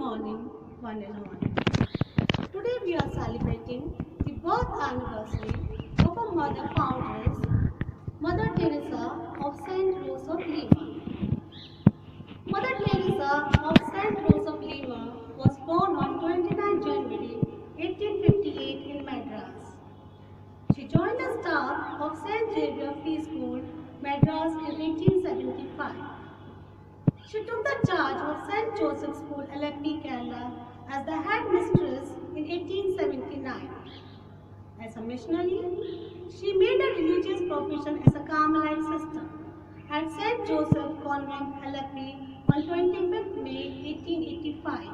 morning, one and all. Today we are celebrating the birth anniversary of our mother foundress, Mother Teresa of Saint Rose of Lima. Mother Teresa of Saint Rose of Lima was born on 29 January 1858 in Madras. She joined the staff of St. Xavier Free School, Madras in 1875. She took the charge of St. Joseph School, LLP, Kerala as the headmistress in 1879. As a missionary, she made a religious profession as a Carmelite sister at St. Joseph Convent, LLP on 25th May 1885.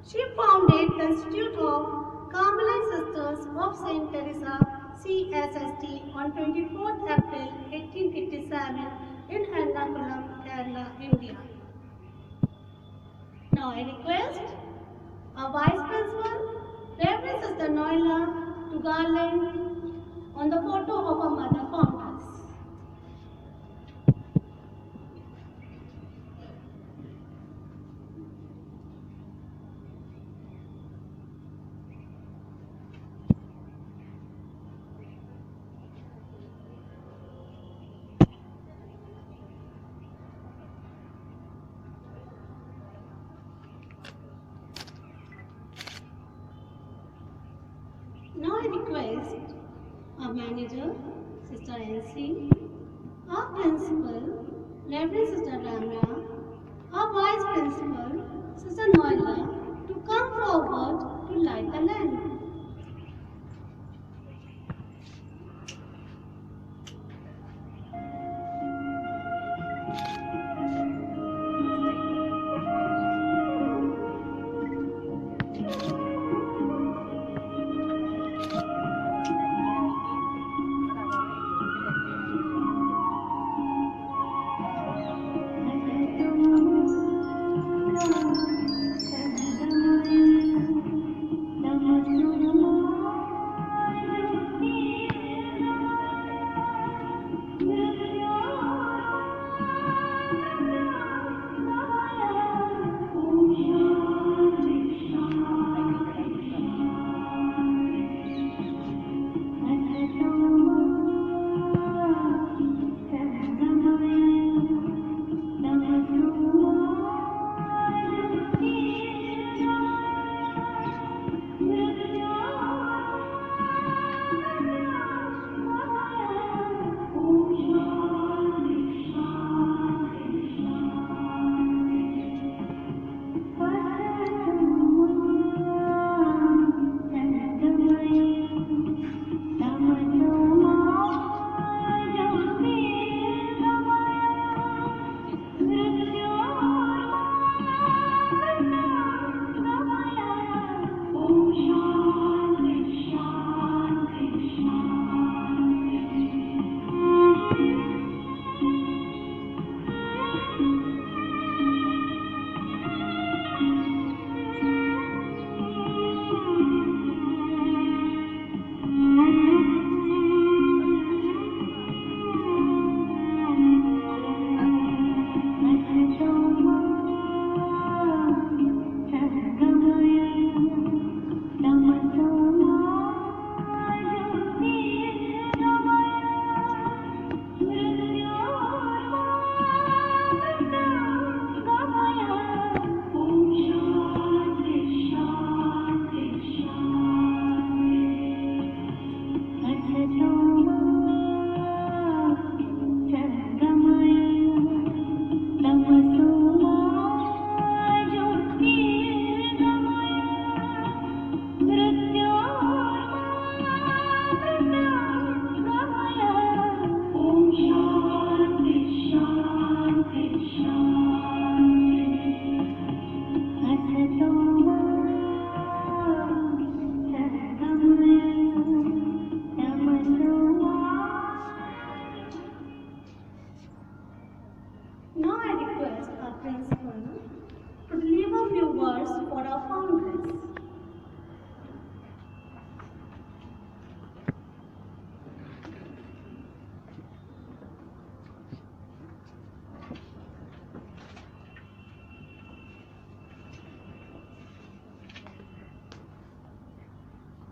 She founded the Institute of Carmelite Sisters of St. Teresa, CSST, on 24th April 1887 in Ernakulam, Kerala, India. Now I request our Vice Principal, Reverend Sister Noila, to garland on the photo of our Mother Foundress. Now I request our manager, Sister Elsie, our principal, Reverend Sister Ramya, our vice principal, Sister Noila, to come forward to light the lamp.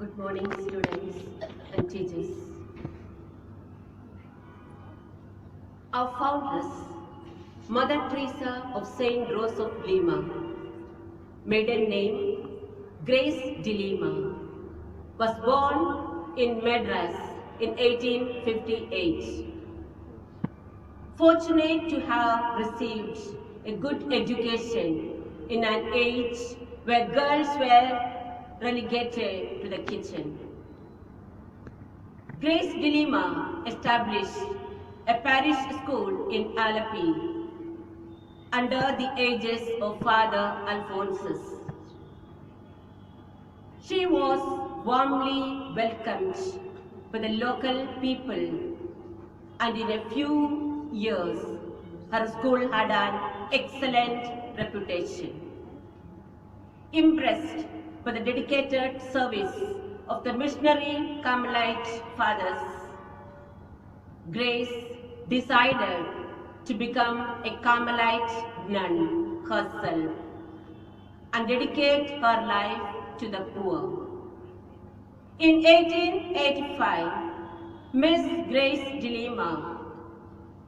Good morning, students and teachers. Our foundress, Mother Teresa of Saint Rose of Lima, maiden name Grace de Lima, was born in Madras in 1858. Fortunate to have received a good education in an age where girls were relegated to the kitchen. Grace de Lima established a parish school in Alapi under the aegis of Father Alphonsus. She was warmly welcomed by the local people, and in a few years, her school had an excellent reputation. Impressed by the dedicated service of the missionary Carmelite fathers, Grace decided to become a Carmelite nun herself and dedicate her life to the poor. In 1885, Miss Grace de Lima,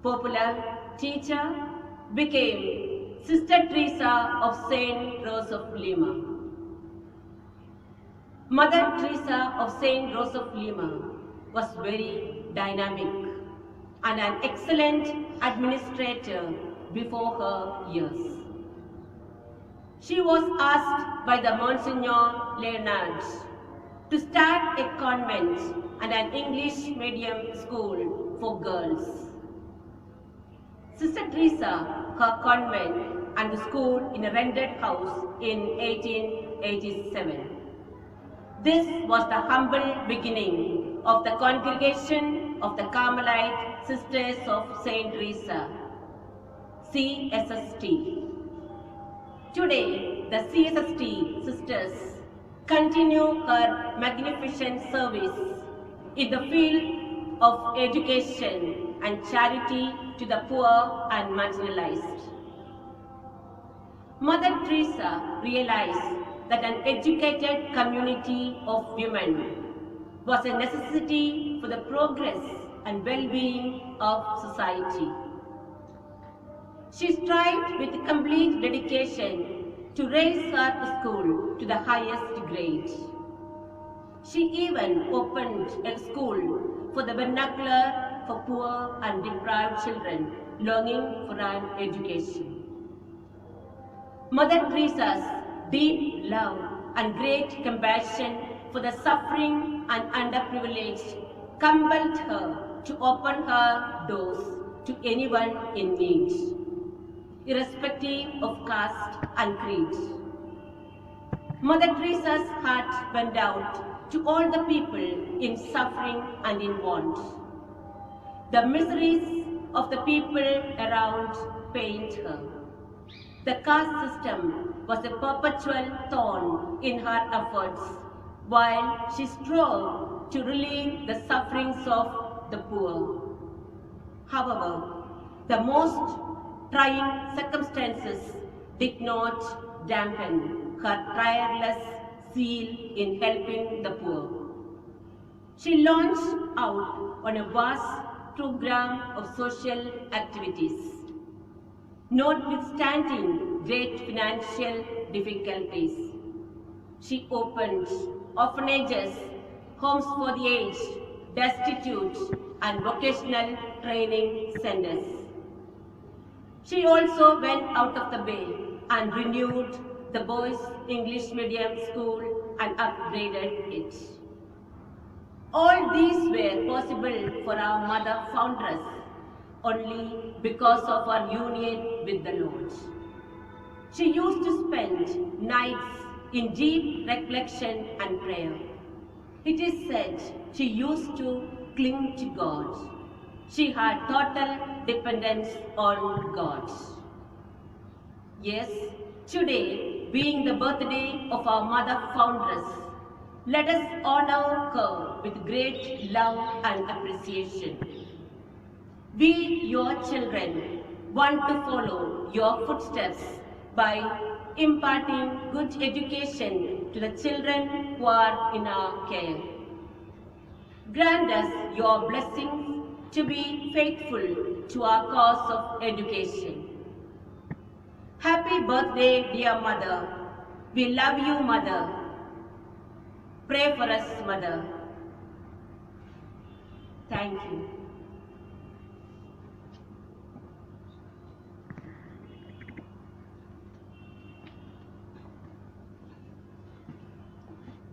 popular teacher, became Sister Teresa of Saint Rose of Lima. Mother Teresa of Saint Rose of Lima was very dynamic and an excellent administrator before her years. She was asked by the Monsignor Leonard to start a convent and an English medium school for girls. Sister Teresa, her convent and the school in a rented house in 1887. This was the humble beginning of the congregation of the Carmelite Sisters of Saint Teresa, CSST. Today, the CSST sisters continue her magnificent service in the field of education and charity to the poor and marginalized. Mother Teresa realized that an educated community of women was a necessity for the progress and well-being of society. She strived with complete dedication to raise her school to the highest grade. She even opened a school for the vernacular for poor and deprived children longing for an education. Mother Teresa's deep love and great compassion for the suffering and underprivileged compelled her to open her doors to anyone in need, irrespective of caste and creed. Mother Teresa's heart went out to all the people in suffering and in want. The miseries of the people around pained her. The caste system was a perpetual thorn in her efforts, while she strove to relieve the sufferings of the poor. However, the most trying circumstances did not dampen her tireless zeal in helping the poor. She launched out on a vast program of social activities. Notwithstanding great financial difficulties, she opened orphanages, homes for the aged, destitute, and vocational training centers. She also went out of the way and renewed the boys' English medium school and upgraded it. All these were possible for our mother foundress only because of our union with the Lord. She used to spend nights in deep reflection and prayer. It is said she used to cling to God. She had total dependence on God. Yes, today, being the birthday of our mother foundress, let us honor her with great love and appreciation. We, your children, want to follow your footsteps by imparting good education to the children who are in our care. Grant us your blessings to be faithful to our cause of education. Happy birthday, dear Mother. We love you, Mother. Pray for us, Mother. Thank you.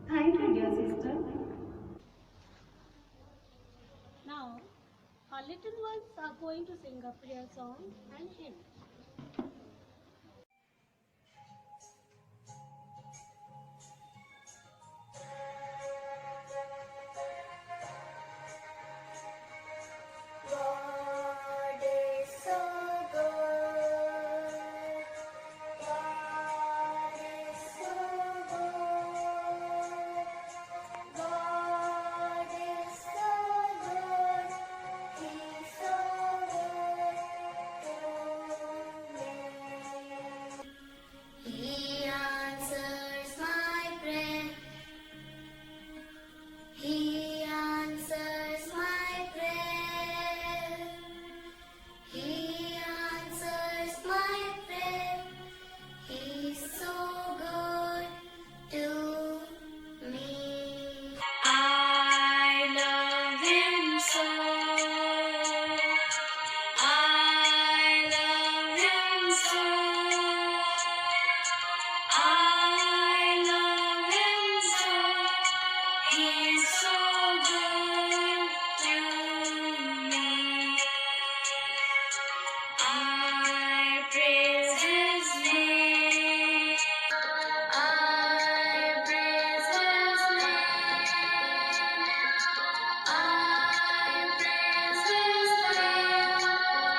Thank you, dear sister. Now, our little ones are going to sing a prayer song and hymn. God is so good. God is so good. God is so good. He's so good to me. He answers my prayer. He answers my prayer. He answers my prayer. He's so good to me. I love him so. I love him so. I love him so. He's so good to me. I praise his name. I praise his name. I praise his name.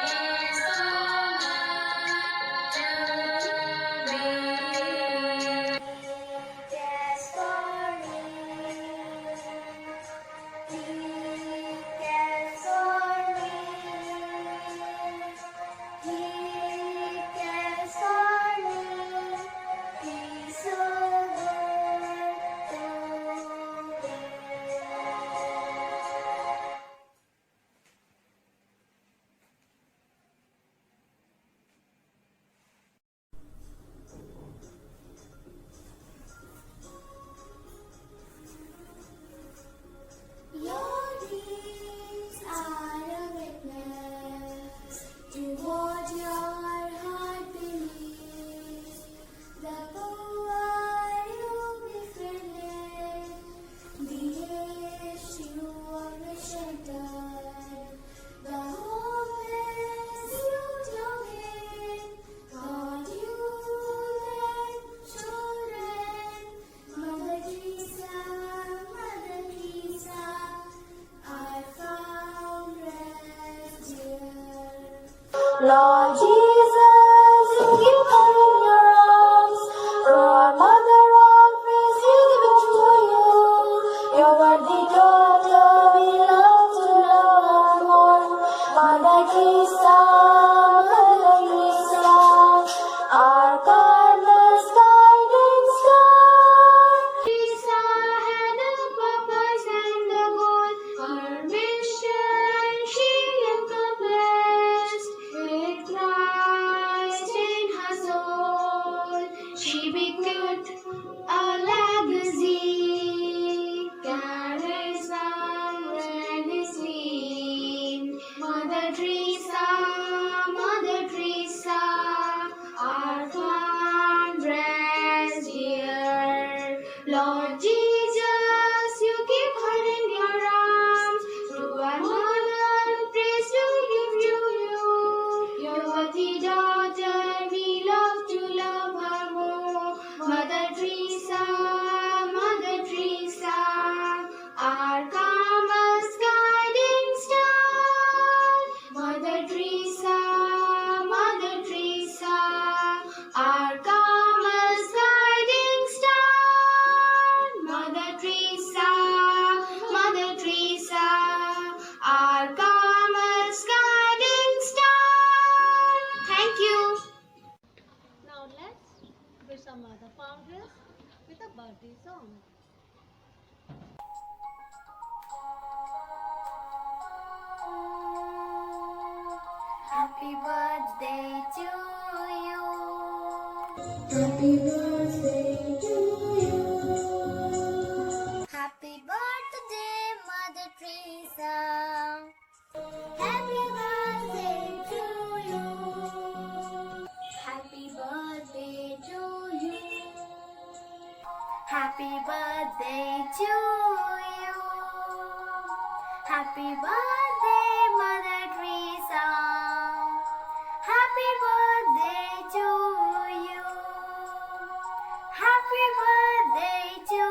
He's so good to me. He cares for me. He cares for me. He cares for me. He's so good to me. Your deeds are a witness to what your heart believes. The poor you befriended, the issue of the sheltered, the homeless you took in, God you led children. Mother Teresa, I found rest here. Lord Jesus, you keep calling your arms. For our mother, all praise we give it to you. Your worthy daughter, we love to love her more. Mother Teresa, our godless guiding star. Teresa had a purpose and a goal. Her mission she accomplished. With Christ in her soul, she bequeathed a legacy. Carried somewhere this name. Mother Teresa, our found rest here. Lord Jesus, you keep her in your arms. Through our mother, praise to give you. Your worthy daughter, we love to love her more. Mother Teresa, this with a birthday song. Happy birthday to you. Happy birthday to you. Happy birthday, Mother Teresa. Happy birthday to you. Happy birthday to you. Happy birthday to you. Happy birthday, Mother Teresa. Happy birthday to you. Happy birthday to